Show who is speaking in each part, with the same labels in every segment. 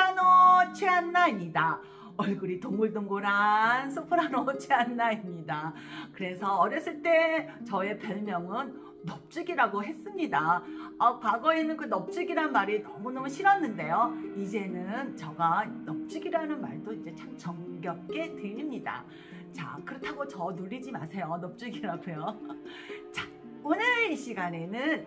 Speaker 1: 소프라노 최한나입니다. 얼굴이 동글동글한 소프라노 최한나입니다. 그래서 어렸을 때 저의 별명은 넙죽이라고 했습니다. 과거에는 그 넙죽이란 말이 너무너무 싫었는데요. 이제는 제가 넙죽이라는 말도 이제 참 정겹게 들립니다. 자, 그렇다고 저 놀리지 마세요. 넙죽이라고요. 자, 오늘 이 시간에는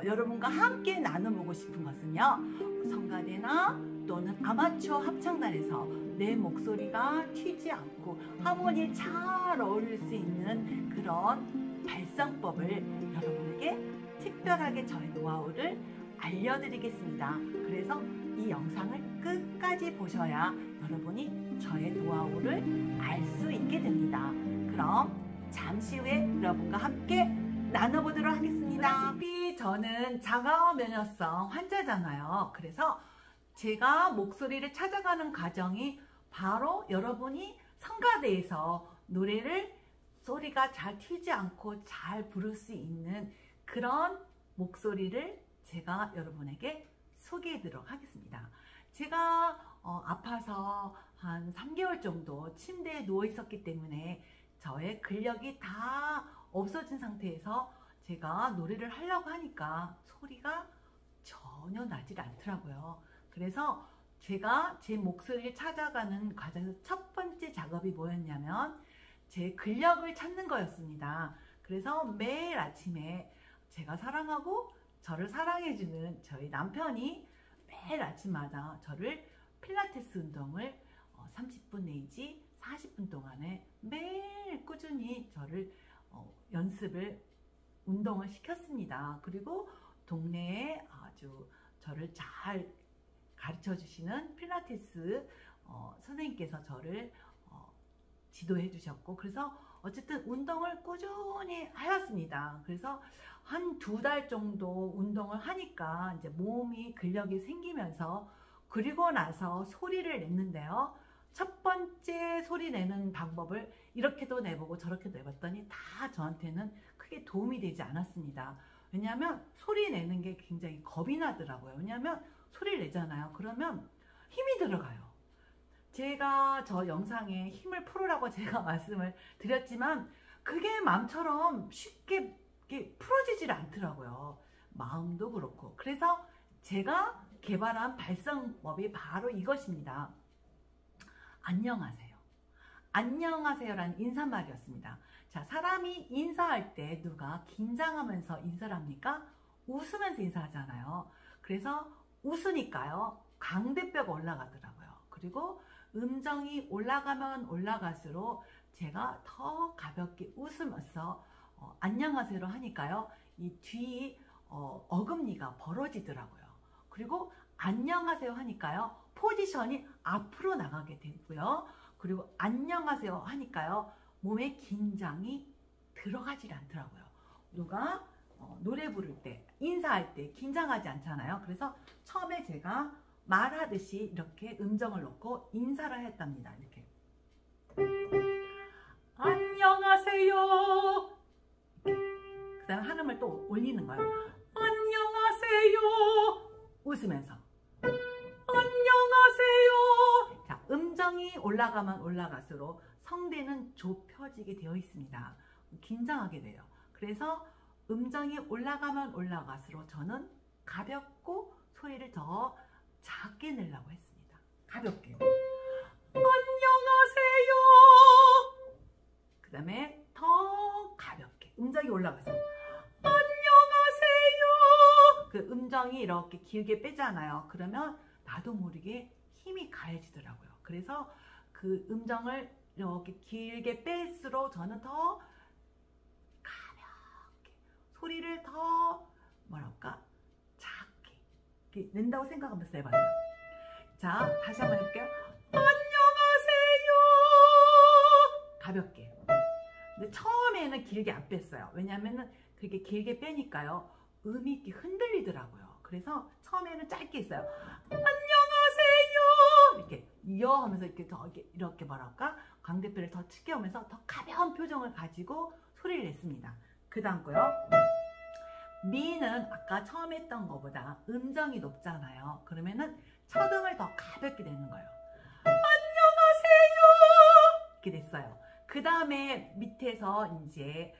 Speaker 1: 여러분과 함께 나눠보고 싶은 것은요, 성가대나 또는 아마추어 합창단에서 내 목소리가 튀지 않고 하모니에 잘 어울릴 수 있는 그런 발성법을 여러분에게 특별하게 저의 노하우를 알려드리겠습니다. 그래서 이 영상을 끝까지 보셔야 여러분이 저의 노하우를 알 수 있게 됩니다. 그럼 잠시 후에 여러분과 함께 나눠보도록 하겠습니다. 저는 자가면역성 환자잖아요. 그래서 제가 목소리를 찾아가는 과정이 바로 여러분이 성가대에서 노래를 소리가 잘 튀지 않고 잘 부를 수 있는 그런 목소리를 제가 여러분에게 소개해드리도록 하겠습니다. 제가 아파서 한 3개월 정도 침대에 누워 있었기 때문에 저의 근력이 다 없어진 상태에서 제가 노래를 하려고 하니까 소리가 전혀 나질 않더라고요. 그래서 제가 제 목소리를 찾아가는 과정에서 첫 번째 작업이 뭐였냐면 제 근력을 찾는 거였습니다. 그래서 매일 아침에 제가 사랑하고 저를 사랑해주는 저희 남편이 매일 아침마다 저를 필라테스 운동을 30분 내지 40분 동안에 매일 꾸준히 저를 운동을 시켰습니다. 그리고 동네에 아주 저를 잘 가르쳐 주시는 필라테스 선생님께서 저를 지도해 주셨고, 그래서 어쨌든 운동을 꾸준히 하였습니다. 그래서 한 2달 정도 운동을 하니까 이제 몸이 근력이 생기면서, 그리고 나서 소리를 냈는데요. 첫 번째 소리 내는 방법을 이렇게도 내보고 저렇게도 내봤더니 다 저한테는 크게 도움이 되지 않았습니다. 왜냐하면 소리 내는 게 굉장히 겁이 나더라고요. 왜냐하면 소리를 내잖아요. 그러면 힘이 들어가요. 제가 저 영상에 힘을 풀으라고 제가 말씀을 드렸지만 그게 마음처럼 쉽게 풀어지질 않더라고요. 마음도 그렇고. 그래서 제가 개발한 발성법이 바로 이것입니다. 안녕하세요. 안녕하세요라는 인사말이었습니다. 자, 사람이 인사할 때 누가 긴장하면서 인사를 합니까? 웃으면서 인사하잖아요. 그래서 웃으니까요, 광대뼈가 올라가더라고요. 그리고 음정이 올라가면 올라갈수록 제가 더 가볍게 웃으면서 안녕하세요로 하니까요, 이 뒤 어금니가 벌어지더라고요. 그리고 안녕하세요 하니까요, 포지션이 앞으로 나가게 되고요. 그리고 안녕하세요 하니까요, 몸에 긴장이 들어가질 않더라고요. 누가 노래 부를 때, 인사할 때 긴장하지 않잖아요. 그래서 처음에 제가 말하듯이 이렇게 음정을 놓고 인사를 했답니다. 이렇게 안녕하세요. 그 다음에 한음을 또 올리는 거예요. 안녕하세요. 웃으면서 안녕하세요. 자, 음정이 올라가면 올라갈수록 성대는 좁혀지게 되어 있습니다. 긴장하게 돼요. 그래서 음정이 올라가면 올라갈수록 저는 가볍고 소리를 더 작게 내려고 했습니다. 가볍게. 안녕하세요. 그 다음에 더 가볍게. 음정이 올라가서 안녕하세요. 그 음정이 이렇게 길게 빼잖아요. 그러면 나도 모르게 힘이 가해지더라고요. 그래서 그 음정을 이렇게 길게 뺄수록 저는 더 가볍게 소리를 더 뭐랄까 작게 이렇게 낸다고 생각하면서 내봐요. 자, 다시 한번 해볼게요. 안녕하세요. 가볍게. 근데 처음에는 길게 안 뺐어요. 왜냐하면 그렇게 길게 빼니까요, 음이 이렇게 흔들리더라고요. 그래서 처음에는 짧게 했어요. 안녕하세요. 이렇게 이어 하면서 이렇게 더 이렇게 뭐랄까 광대뼈를 더 치게 하면서 더 가벼운 표정을 가지고 소리를 냈습니다. 그 다음 거요. 미는 아까 처음 했던 것보다 음정이 높잖아요. 그러면은 첫음을 더 가볍게 내는 거예요. 안녕하세요 이렇게 됐어요. 그 다음에 밑에서 이제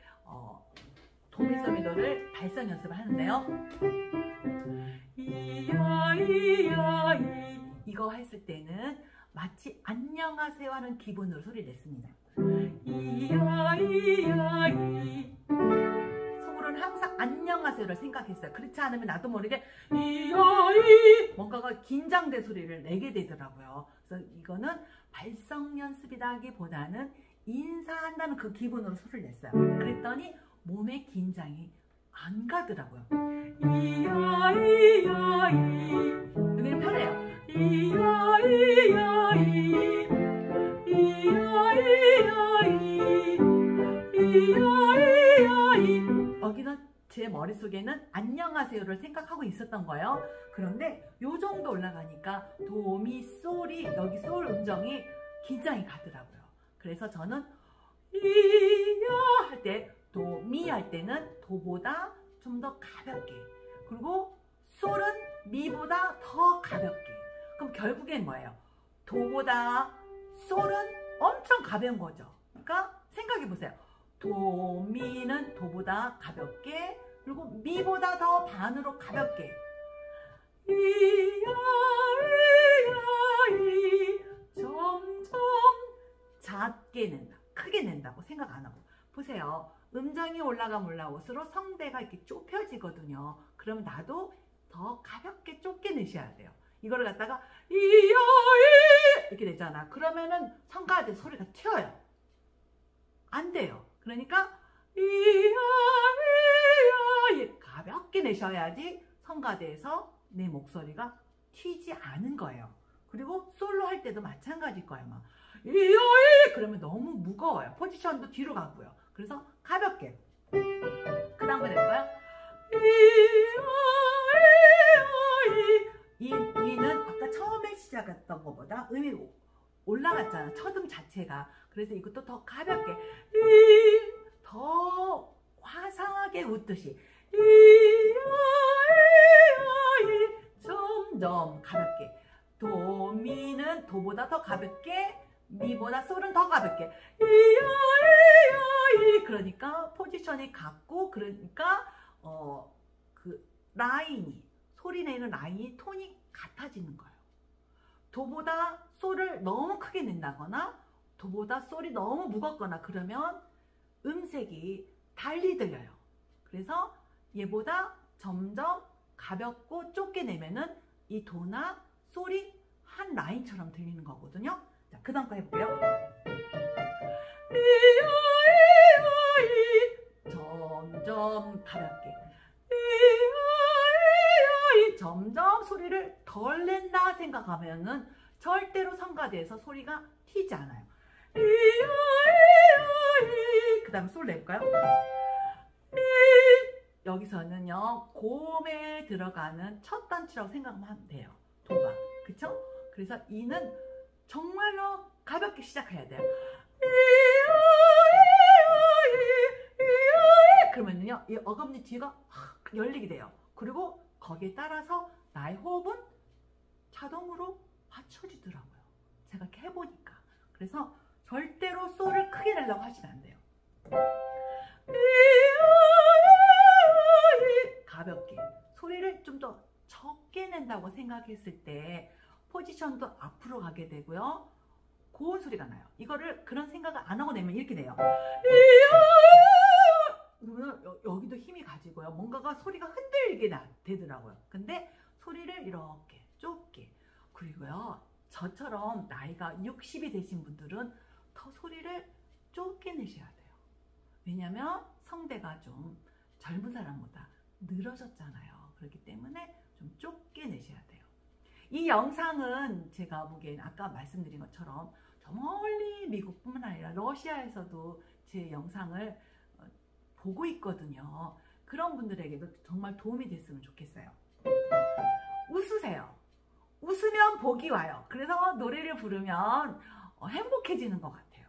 Speaker 1: 도미소미도를 발성 연습을 하는데요. 이야 이야 이 이거 했을 때는 마치 안녕하세요 하는 기분으로 소리를 냈습니다. 이야 이야 이 속으로는 항상 안녕하세요를 생각했어요. 그렇지 않으면 나도 모르게 이야 이 뭔가가 긴장된 소리를 내게 되더라고요. 그래서 이거는 발성 연습이라기보다는 인사한다는 그 기분으로 소리를 냈어요. 그랬더니 몸의 긴장이 안 가더라고요. 이야 이야 이 여기는 편해요. 이야 이야 이 이야 이야 이 이야 이야 이 여기는 제 머릿속에는 안녕하세요를 생각하고 있었던 거예요. 그런데 요 정도 올라가니까 도미 솔이 여기 솔 음정이 긴장이 가더라고요. 그래서 저는 이야 할 때 도미 할 때는 도보다 좀 더 가볍게, 그리고 솔은 미보다 더 가볍게. 그럼 결국엔 뭐예요? 도보다 솔은 엄청 가벼운 거죠. 그러니까 생각해 보세요. 도미는 도보다 가볍게, 그리고 미보다 더 반으로 가볍게. 이야 이야 이 점점 작게 낸다, 크게 낸다고 생각 안 하고. 보세요. 음정이 올라가면 올라올수록 성대가 이렇게 좁혀지거든요. 그럼 나도 더 가볍게 좁게 내셔야 돼요. 이거를 갖다가 이야 이 이렇게 되잖아. 그러면은 성가대 소리가 튀어요. 안 돼요. 그러니까 이야 이야 이 가볍게 내셔야지 성가대에서 내 목소리가 튀지 않은 거예요. 그리고 솔로 할 때도 마찬가지일 거예요. 막 이야 이 그러면 너무 무거워요. 포지션도 뒤로 가고요. 그래서 가볍게. 그 다음 거 낼까요? 이는 아까 처음에 시작했던 것보다 음이 올라갔잖아. 첫음 자체가. 그래서 이것도 더 가볍게, 더 화사하게 웃듯이 점점 가볍게. 도미는 도보다 더 가볍게, 미보다 솔은 더 가볍게. 그러니까 포지션이 같고, 그러니까 그 라인이, 소리 내는 라인이, 톤이 같아지는 거예요. 도보다 솔을 너무 크게 낸다거나 도보다 솔이 너무 무겁거나 그러면 음색이 달리 들려요. 그래서 얘보다 점점 가볍고 좁게 내면은 이 도나 솔이 한 라인처럼 들리는 거거든요. 자, 그 다음 거 해볼게요. 점점 가볍게, 점점 소리를 덜 낸다 생각하면은 절대로 성가대에서 소리가 튀지 않아요. 그 다음에 솔 낼까요? 여기서는요 고음에 들어가는 첫 단추라고 생각하면 돼요. 도가, 그쵸? 그래서 이는 정말로 가볍게 시작해야 돼요. 그러면요 이 어금니 뒤가 열리게 돼요. 그리고 거기에 따라서 나의 호흡은 자동으로 맞춰지더라고요. 제가 이렇게 해보니까. 그래서 절대로 솔을 크게 내려고 하시면 안 돼요. 가볍게 소리를 좀 더 적게 낸다고 생각했을 때 포지션도 앞으로 가게 되고요. 고운 소리가 나요. 이거를 그런 생각을 안 하고 내면 이렇게 돼요. 그러면 여기도 힘이 가지고요. 뭔가가 소리가 흔들리게 되더라고요. 근데 소리를 이렇게 좁게, 그리고요 저처럼 나이가 60이 되신 분들은 더 소리를 좁게 내셔야 돼요. 왜냐면 성대가 좀 젊은 사람보다 늘어졌잖아요. 그렇기 때문에 좀 좁게 내셔야 돼요. 이 영상은 제가 보기엔 아까 말씀드린 것처럼 저 멀리 미국뿐만 아니라 러시아에서도 제 영상을 보고 있거든요. 그런 분들에게도 정말 도움이 됐으면 좋겠어요. 웃으세요. 웃으면 복이 와요. 그래서 노래를 부르면 행복해지는 것 같아요.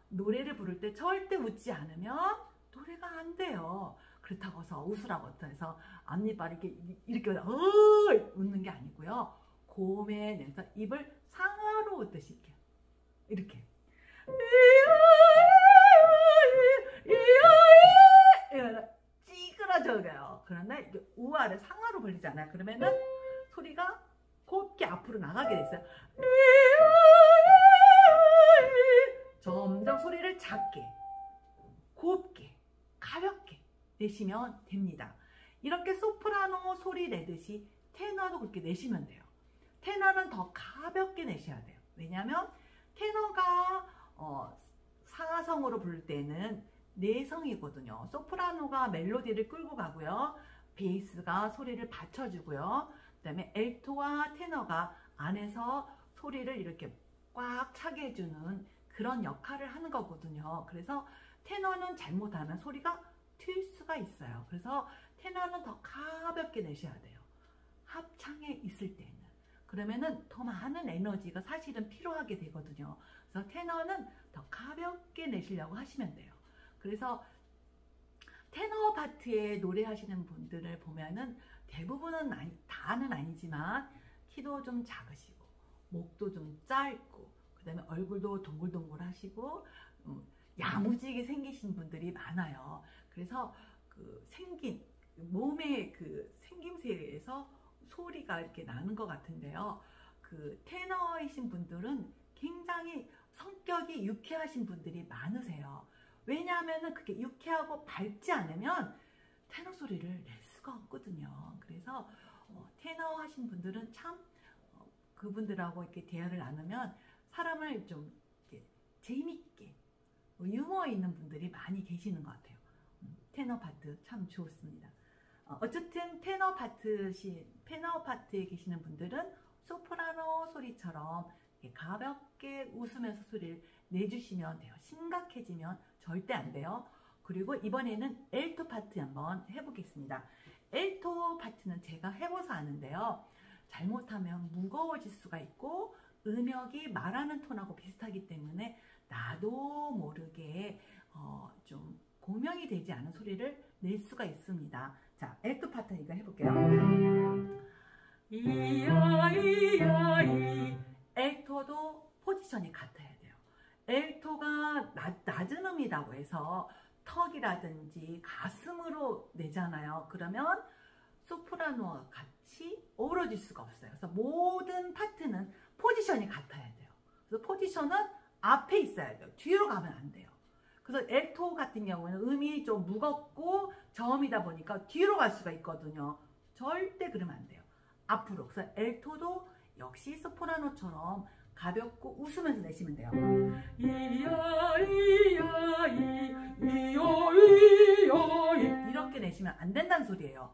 Speaker 1: 노래를 부를 때 절대 웃지 않으면 노래가 안 돼요. 그렇다고 해서 웃으라고 해서 앞니빨 이렇게 웃는 게 아니고요. 고음에 내서 입을 상하로 웃듯이 이렇게 찌그러져요. 그런데 우아를 상하로 벌리잖아요. 그러면은 소리가 곱게 앞으로 나가게 됐어요. 점점 소리를 작게, 곱게, 가볍게 내시면 됩니다. 이렇게 소프라노 소리 내듯이 테너도 그렇게 내시면 돼요. 테너는 더 가볍게 내셔야 돼요. 왜냐하면 테너가 사성으로 부를 때는 내성이거든요. 소프라노가 멜로디를 끌고 가고요. 베이스가 소리를 받쳐주고요. 그 다음에 엘토와 테너가 안에서 소리를 이렇게 꽉 차게 해주는 그런 역할을 하는 거거든요. 그래서 테너는 잘못하면 소리가 튈 수가 있어요. 그래서 테너는 더 가볍게 내셔야 돼요. 합창에 있을 때는. 그러면은 더 많은 에너지가 사실은 필요하게 되거든요. 그래서 테너는 더 가볍게 내시려고 하시면 돼요. 그래서 테너 파트에 노래하시는 분들을 보면은 대부분은 다는 아니지만 키도 좀 작으시고 목도 좀 짧고 그 다음에 얼굴도 동글동글 하시고 야무지게 생기신 분들이 많아요. 그래서 그 몸의 그 생김새에서 소리가 이렇게 나는 것 같은데요. 그 테너이신 분들은 굉장히 성격이 유쾌하신 분들이 많으세요. 왜냐하면 그게 유쾌하고 밝지 않으면 테너 소리를 낼 수가 없거든요. 그래서 테너 하신 분들은 참 그분들하고 이렇게 대화를 나누면 사람을 좀 이렇게 재미있게 유머 있는 분들이 많이 계시는 것 같아요. 테너 파트 참 좋습니다. 어쨌든 테너 파트에 계시는 분들은 소프라노 소리처럼 가볍게 웃으면서 소리를 내주시면 돼요. 심각해지면 절대 안 돼요. 그리고 이번에는 엘토 파트 한번 해보겠습니다. 엘토 파트는 제가 해봐서 아는데요. 잘못하면 무거워질 수가 있고 음역이 말하는 톤하고 비슷하기 때문에 나도 모르게 좀 고명이 되지 않은 소리를 낼 수가 있습니다. 자, 엘토 파트 이거 해볼게요. 이야 이야 이. 엘토도 포지션이 같아야 돼요. 엘토가 낮은 음이라고 해서 턱이라든지 가슴으로 내잖아요. 그러면 소프라노와 같이 어우러질 수가 없어요. 그래서 모든 파트는 포지션이 같아야 돼요. 그래서 포지션은 앞에 있어야 돼요. 뒤로 가면 안 돼요. 그래서 엘토 같은 경우는 음이 좀 무겁고 저음이다 보니까 뒤로 갈 수가 있거든요. 절대 그러면 안 돼요. 앞으로. 그래서 엘토도 역시 소프라노처럼 가볍고 웃으면서 내시면 돼요. 이야 이야 이 이야 이야 이 이렇게 내시면 안 된다는 소리예요.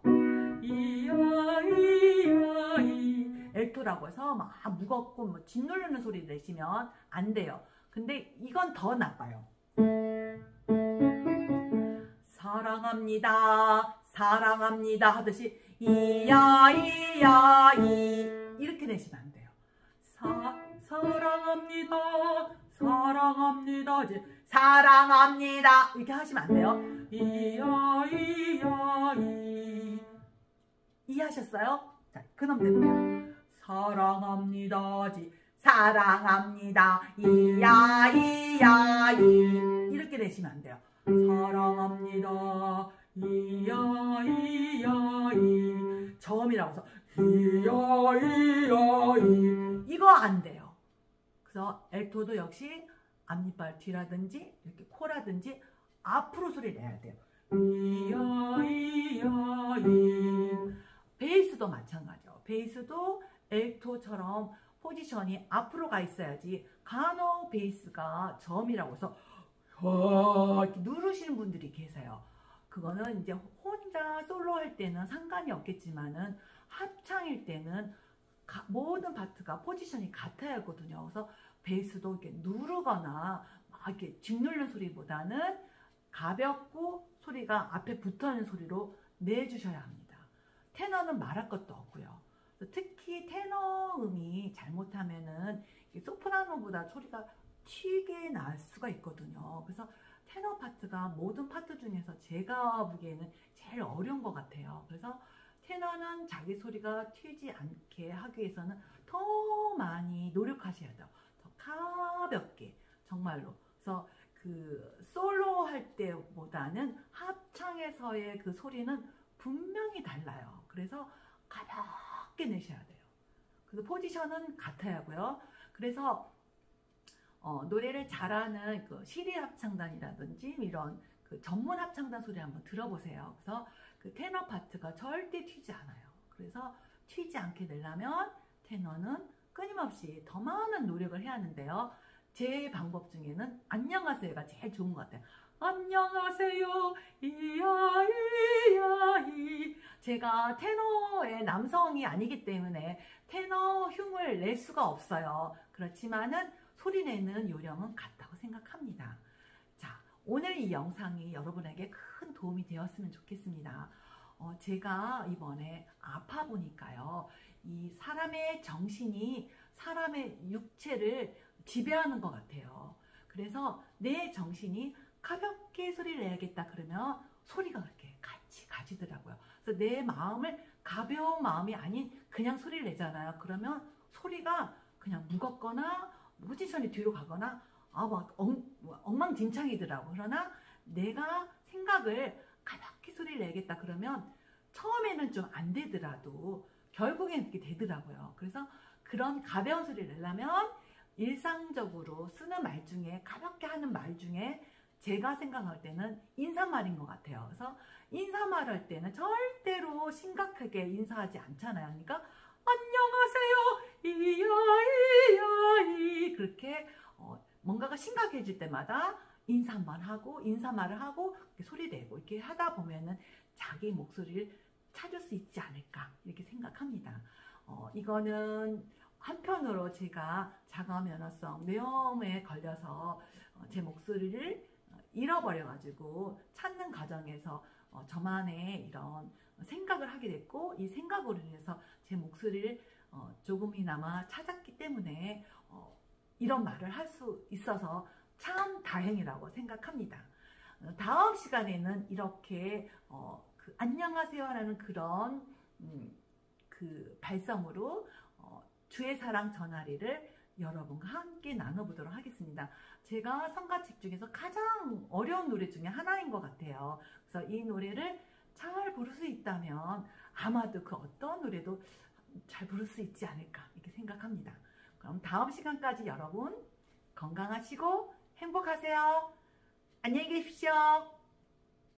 Speaker 1: 이야 이야 이 엘토라고 해서 막 무겁고 뭐 짓누르는 소리 내시면 안 돼요. 근데 이건 더 나빠요. 사랑합니다 사랑합니다 하듯이 이야 이야 이 이렇게 내시면 안 돼요. 사랑합니다 사랑합니다 이제 사랑합니다 이렇게 하시면 안 돼요. 이야 이야 이 이해하셨어요? 자, 그럼 됩니다. 사랑합니다 지 사랑합니다 이야 이야 이 이렇게 내시면 안 돼요. 사랑합니다 이야 이야 이 저음이라고 해서 이야 이야 이 이거 안 돼요. 그래서 엘토도 역시 앞니빨 뒤라든지 이렇게 코라든지 앞으로 소리 내야 돼요. 이야 이야 이 베이스도 마찬가지죠. 베이스도 엘토처럼 포지션이 앞으로 가 있어야지 간혹 베이스가 저음이라고 해서 이렇게 누르시는 분들이 계세요. 그거는 이제 혼자 솔로 할 때는 상관이 없겠지만은 합창일 때는 모든 파트가 포지션이 같아야 하거든요. 그래서 베이스도 이렇게 누르거나 막 이렇게 짓누르는 소리보다는 가볍고 소리가 앞에 붙어있는 소리로 내주셔야 합니다. 테너는 말할 것도 없고요. 특히 테너 음이 잘못하면은 소프라노보다 소리가 튀게 날 수가 있거든요. 그래서 테너 파트가 모든 파트 중에서 제가 보기에는 제일 어려운 것 같아요. 그래서 테너는 자기 소리가 튀지 않게 하기 위해서는 더 많이 노력하셔야 돼요. 더 가볍게, 정말로. 그래서 그 솔로 할 때보다는 합창에서의 그 소리는 분명히 달라요. 그래서 가볍게 내셔야 돼요. 그래서 포지션은 같아야 하고요. 그래서 노래를 잘하는 그 시리 합창단이라든지 이런 그 전문 합창단 소리 한번 들어보세요. 그래서 그 테너 파트가 절대 튀지 않아요. 그래서 튀지 않게 내려면 테너는 끊임없이 더 많은 노력을 해야 하는데요. 제 방법 중에는 안녕하세요가 제일 좋은 것 같아요. 안녕하세요 이야이야이. 제가 테너의 남성이 아니기 때문에 테너 흉을 낼 수가 없어요. 그렇지만은 소리 내는 요령은 같다고 생각합니다. 자, 오늘 이 영상이 여러분에게 큰 도움이 되었으면 좋겠습니다. 제가 이번에 아파 보니까요, 이 사람의 정신이 사람의 육체를 지배하는 것 같아요. 그래서 내 정신이 가볍게 소리를 내야겠다 그러면 소리가 그렇게 같이 가지더라고요. 그래서 내 마음을 가벼운 마음이 아닌 그냥 소리를 내잖아요. 그러면 소리가 그냥 무겁거나 포지션이 뒤로 가거나 막 엉망진창이더라고. 그러나 내가 생각을 가볍게 소리를 내겠다 그러면 처음에는 좀 안 되더라도 결국엔 이렇게 되더라고요. 그래서 그런 가벼운 소리를 내려면 일상적으로 쓰는 말 중에, 가볍게 하는 말 중에 제가 생각할 때는 인사말인 것 같아요. 그래서 인사말 할 때는 절대로 심각하게 인사하지 않잖아요. 그러니까 안녕하세요 이야이야이 그렇게 뭔가가 심각해질 때마다 인사말을 하고 이렇게 소리 내고 이렇게 하다 보면은 자기 목소리를 찾을 수 있지 않을까 이렇게 생각합니다. 이거는 한편으로 제가 자가면허성 뇌염에 걸려서 제 목소리를 잃어버려 가지고 찾는 과정에서 저만의 이런 생각을 하게 됐고, 이 생각으로 인해서 제 목소리를 조금이나마 찾았기 때문에 이런 말을 할 수 있어서 참 다행이라고 생각합니다. 다음 시간에는 이렇게 그 안녕하세요라는 그런 그 발성으로 주의 사랑 전하리를 여러분과 함께 나눠보도록 하겠습니다. 제가 성가책 중에서 가장 어려운 노래 중에 하나인 것 같아요. 그래서 이 노래를 잘 부를 수 있다면 아마도 그 어떤 노래도 잘 부를 수 있지 않을까 이렇게 생각합니다. 그럼 다음 시간까지 여러분 건강하시고 행복하세요. 안녕히 계십시오.